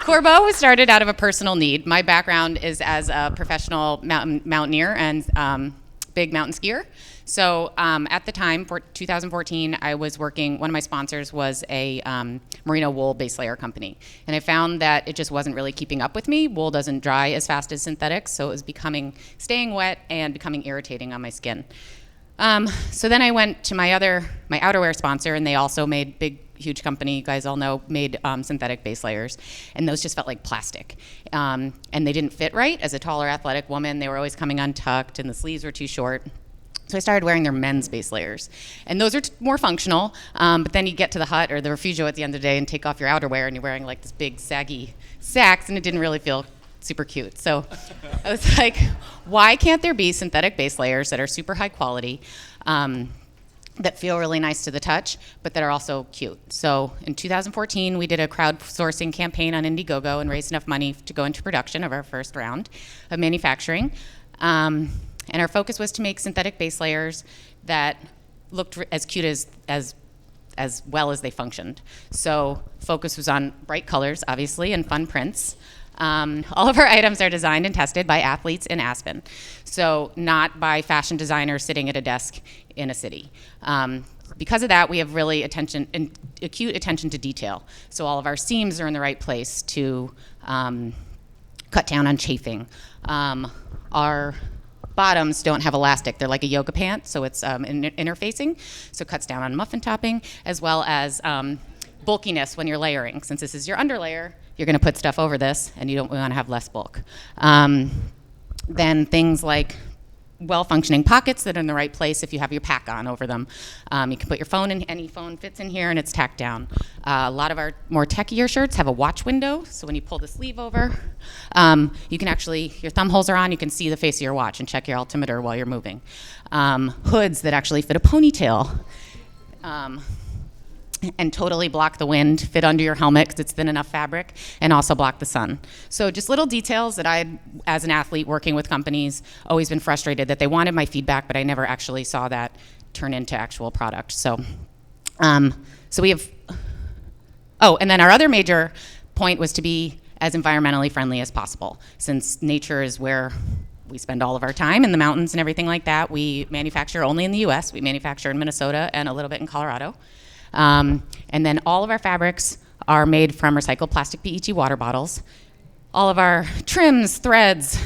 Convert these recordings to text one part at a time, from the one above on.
Corbeaux was started out of a personal need. My background is as a professional mountaineer and big mountain skier. So at the time, for 2014, I was working, one of my sponsors was a merino wool base layer company. And I found that it just wasn't really keeping up with me. Wool doesn't dry as fast as synthetics, so it was staying wet and becoming irritating on my skin. So then I went to my outerwear sponsor, and they also made huge company, you guys all know, made synthetic base layers, and those just felt like plastic. And they didn't fit right. As a taller athletic woman, they were always coming untucked, and the sleeves were too short. So I started wearing their men's base layers. And those are more functional, but then you get to the hut or the refugio at the end of the day and take off your outerwear, and you're wearing like this big saggy sacks, and it didn't really feel super cute. So I was like, why can't there be synthetic base layers that are super high quality, that feel really nice to the touch, but that are also cute? So in 2014, we did a crowdsourcing campaign on Indiegogo and raised enough money to go into production of our first round of manufacturing. And our focus was to make synthetic base layers that looked as cute as well as they functioned. So focus was on bright colors, obviously, and fun prints. All of our items are designed and tested by athletes in Aspen, so not by fashion designers sitting at a desk in a city. Because of that, we have really acute attention to detail. So all of our seams are in the right place to cut down on chafing. Our bottoms don't have elastic. They're like a yoga pant, so it's interfacing, so it cuts down on muffin topping, as well as bulkiness when you're layering. Since this is your underlayer, you're going to put stuff over this, and you don't want to have less bulk. Then things like well-functioning pockets that are in the right place if you have your pack on over them. You can put your phone in, any phone fits in here, and it's tacked down. A lot of our more techier shirts have a watch window, so when you pull the sleeve over, you can actually, your thumb holes are on, you can see the face of your watch and check your altimeter while you're moving. Hoods that actually fit a ponytail. And totally block the wind, fit under your helmet because it's thin enough fabric, and also block the sun. So just little details that I, as an athlete working with companies, always been frustrated that they wanted my feedback, but I never actually saw that turn into actual product. So we have, and then our other major point was to be as environmentally friendly as possible. Since nature is where we spend all of our time, in the mountains and everything like that, we manufacture only in the US. We manufacture in Minnesota and a little bit in Colorado. And then all of our fabrics are made from recycled plastic PET water bottles. All of our trims, threads,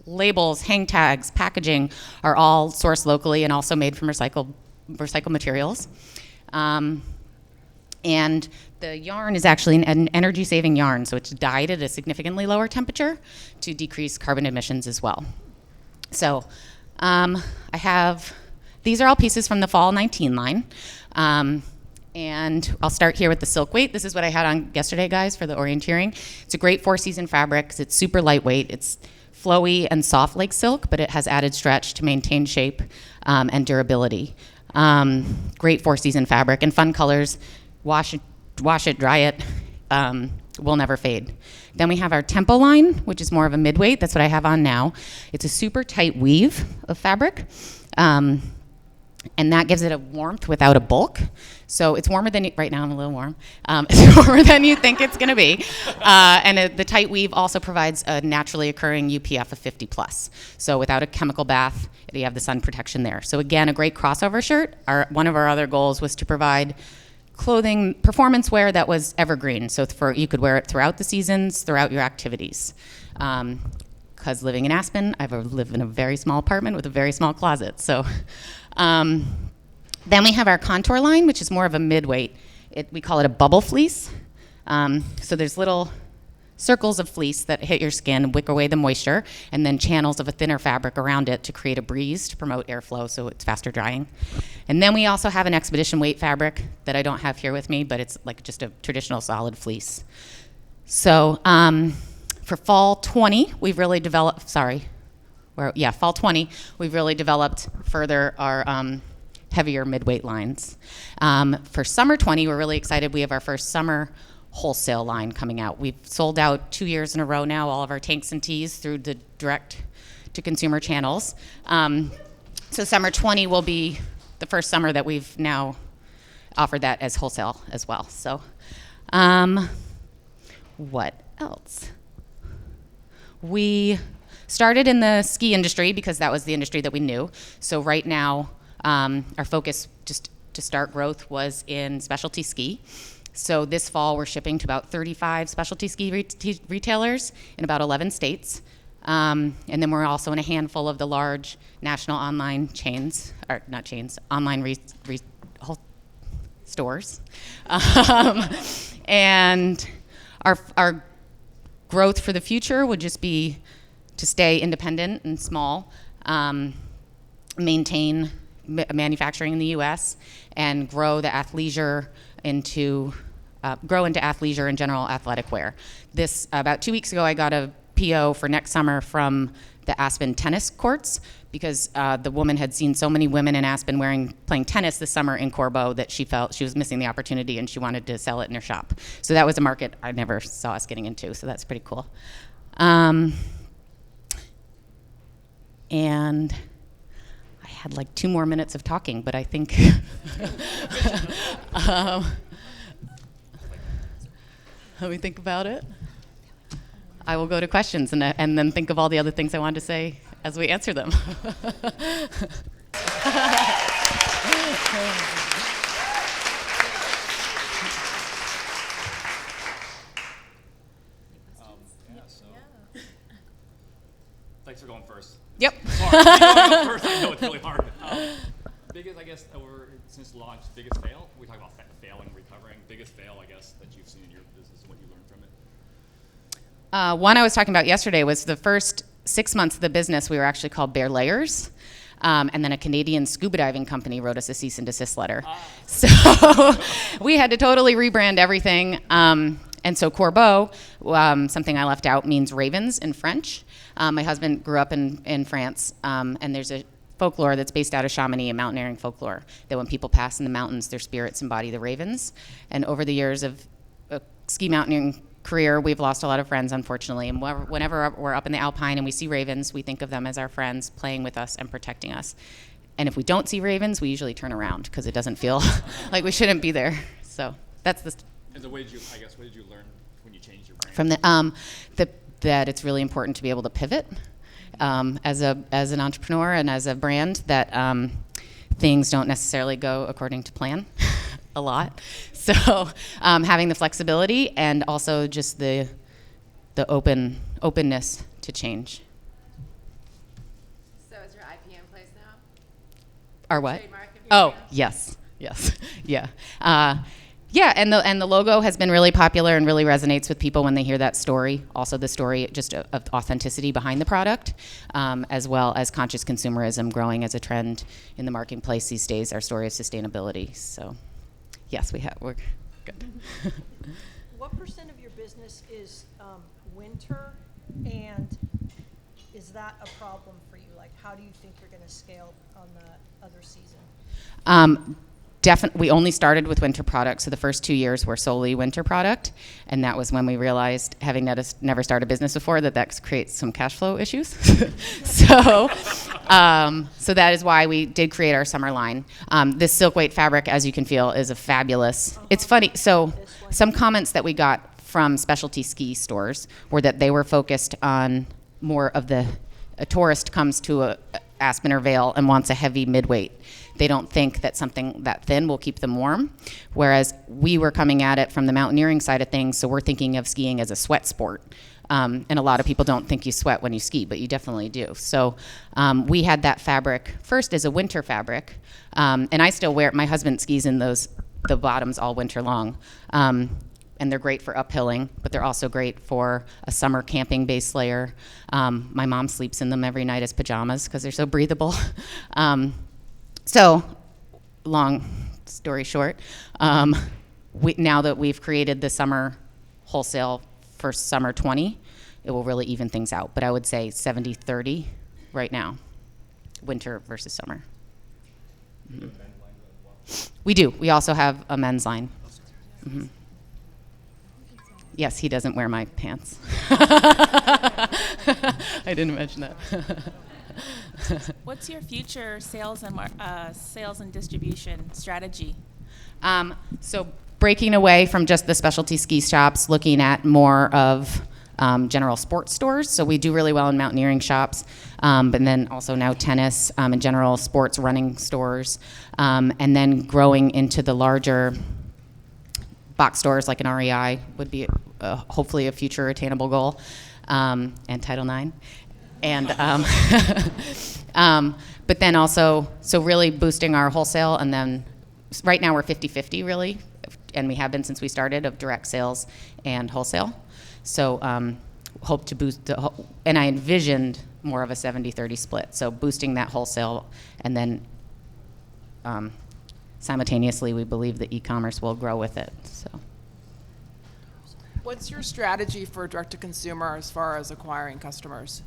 labels, hang tags, packaging are all sourced locally and also made from recycled materials. And the yarn is actually an energy-saving yarn, so it's dyed at a significantly lower temperature to decrease carbon emissions as well. So these are all pieces from the Fall 19 line. And I'll start here with the silk weight. This is what I had on yesterday, guys, for the orienteering. It's a great 4-season fabric because it's super lightweight. It's flowy and soft like silk, but it has added stretch to maintain shape and durability. Great 4-season fabric and fun colors. Wash it, dry it, will never fade. Then we have our Tempo line, which is more of a mid-weight. That's what I have on now. It's a super tight weave of fabric. And that gives it a warmth without a bulk. So it's warmer than, right now I'm a little warm. It's warmer than you think it's gonna be. And the tight weave also provides a naturally occurring UPF of 50 plus. So without a chemical bath, you have the sun protection there. So again, a great crossover shirt. One of our other goals was to provide clothing, performance wear that was evergreen. So you could wear it throughout the seasons, throughout your activities. Because living in Aspen, I live in a very small apartment with a very small closet. So. Then we have our contour line, which is more of a mid-weight. We call it a bubble fleece. So there's little circles of fleece that hit your skin, wick away the moisture, and then channels of a thinner fabric around it to create a breeze to promote airflow so it's faster drying. And then we also have an expedition weight fabric that I don't have here with me, but it's like just a traditional solid fleece. So for fall 20, we've really developed, fall 20, we've really developed further our heavier mid-weight lines. For summer 20, we're really excited. We have our first summer wholesale line coming out. We've sold out 2 years in a row now, all of our tanks and tees through the direct-to-consumer channels. So summer 20 will be the first summer that we've now offered that as wholesale as well. So what else? We started in the ski industry because that was the industry that we knew. So right now, our focus just to start growth was in specialty ski. So this fall, we're shipping to about 35 specialty ski retailers in about 11 states. And then we're also in a handful of the large national online chains, or not chains, online stores. And our growth for the future would just be to stay independent and small, maintain manufacturing in the U.S., and grow the athleisure into athleisure and general athletic wear. This about 2 weeks ago, I got a PO for next summer from the Aspen tennis courts because the woman had seen so many women in Aspen playing tennis this summer in Corbeaux that she felt she was missing the opportunity and she wanted to sell it in her shop. So that was a market I never saw us getting into, so that's pretty cool. And I had like 2 more minutes of talking, but I think let me think about it. I will go to questions and then think of all the other things I wanted to say as we answer them. Thanks for going first. Yep. Sorry, going first, I know it's really hard. Biggest, I guess, since launch, biggest fail? We talk about failing, recovering. Biggest fail, I guess, that you've seen in your business and what you learned from it? One I was talking about yesterday was the first 6 months of the business, we were actually called Bare Layers. And then a Canadian scuba diving company wrote us a cease and desist letter. So we had to totally rebrand everything. And so Corbeaux, something I left out, means ravens in French. My husband grew up in France, and there's a folklore that's based out of Chamonix, a mountaineering folklore, that when people pass in the mountains, their spirits embody the ravens. And over the years of a ski mountaineering career, we've lost a lot of friends, unfortunately. And whenever we're up in the Alpine and we see ravens, we think of them as our friends playing with us and protecting us. And if we don't see ravens, we usually turn around because it doesn't feel like we shouldn't be there. So that's the... And what did you learn when you changed your brand? From that it's really important to be able to pivot as an entrepreneur and as a brand, that things don't necessarily go according to plan a lot. So having the flexibility and also just the openness to change. So is your IP in place now? Our what? Trademark of your Oh, brand? yes, yeah. Yeah, and the logo has been really popular and really resonates with people when they hear that story. Also the story just of authenticity behind the product, as well as conscious consumerism growing as a trend in the marketplace these days, our story of sustainability. So yes, we're good. What % of your business is winter, and is that a problem for you? Like, how do you think you're going to scale on the other season? Definitely, we only started with winter products, so the first 2 years were solely winter product, and that was when we realized, having never started a business before, that creates some cash flow issues. So that is why we did create our summer line. This silk weight fabric, as you can feel, is a fabulous. It's funny. So some comments that we got from specialty ski stores were that they were focused on more of a tourist comes to Aspen or Vail and wants a heavy midweight. They don't think that something that thin will keep them warm, whereas we were coming at it from the mountaineering side of things, so we're thinking of skiing as a sweat sport. And a lot of people don't think you sweat when you ski, but you definitely do. So we had that fabric first as a winter fabric, and I still wear it. My husband skis in the bottoms all winter long. And they're great for uphilling, but they're also great for a summer camping base layer. My mom sleeps in them every night as pajamas because they're so breathable. So, long story short, now that we've created the summer wholesale for summer 20, it will really even things out. But I would say 70-30 right now, winter versus summer. Mm-hmm. We do. We also have a men's line. Mm-hmm. Yes, he doesn't wear my pants. I didn't mention that. What's your future sales and distribution strategy? So breaking away from just the specialty ski shops, looking at more of general sports stores. So we do really well in mountaineering shops, but then also now tennis and general sports running stores, and then growing into the larger box stores like an REI would be hopefully a future attainable goal, and Title IX. And but then also, so really boosting our wholesale, and then right now we're 50-50 really, and we have been since we started, of direct sales and wholesale. So hope to boost and I envisioned more of a 70-30 split. So boosting that wholesale, and then simultaneously we believe that e-commerce will grow with it. So. What's your strategy for direct to consumer as far as acquiring customers?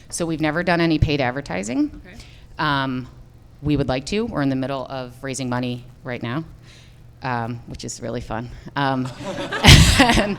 So we've never done any paid advertising. Okay. We would like to. We're in the middle of raising money right now, which is really fun. And,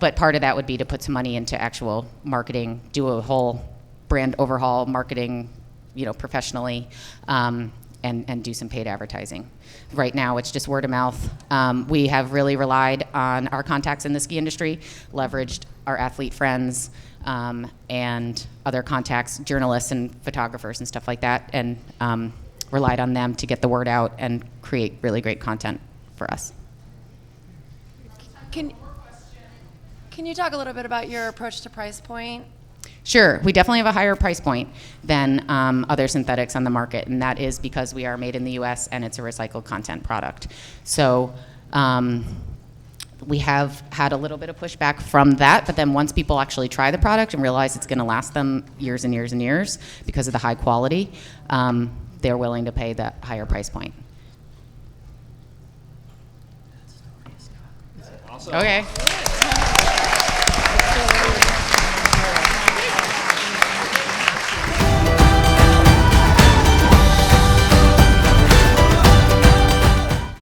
but part of that would be to put some money into actual marketing, do a whole brand overhaul, marketing, professionally, and do some paid advertising. Right now, it's just word of mouth. We have really relied on our contacts in the ski industry, leveraged our athlete friends, and other contacts, journalists and photographers and stuff like that, and relied on them to get the word out and create really great content for us. Can you talk a little bit about your approach to price point? Sure. We definitely have a higher price point than other synthetics on the market, and that is because we are made in the U.S. and it's a recycled content product. So we have had a little bit of pushback from that, but then once people actually try the product and realize it's going to last them years and years and years because of the high quality, they're willing to pay that higher price point. Awesome. Okay.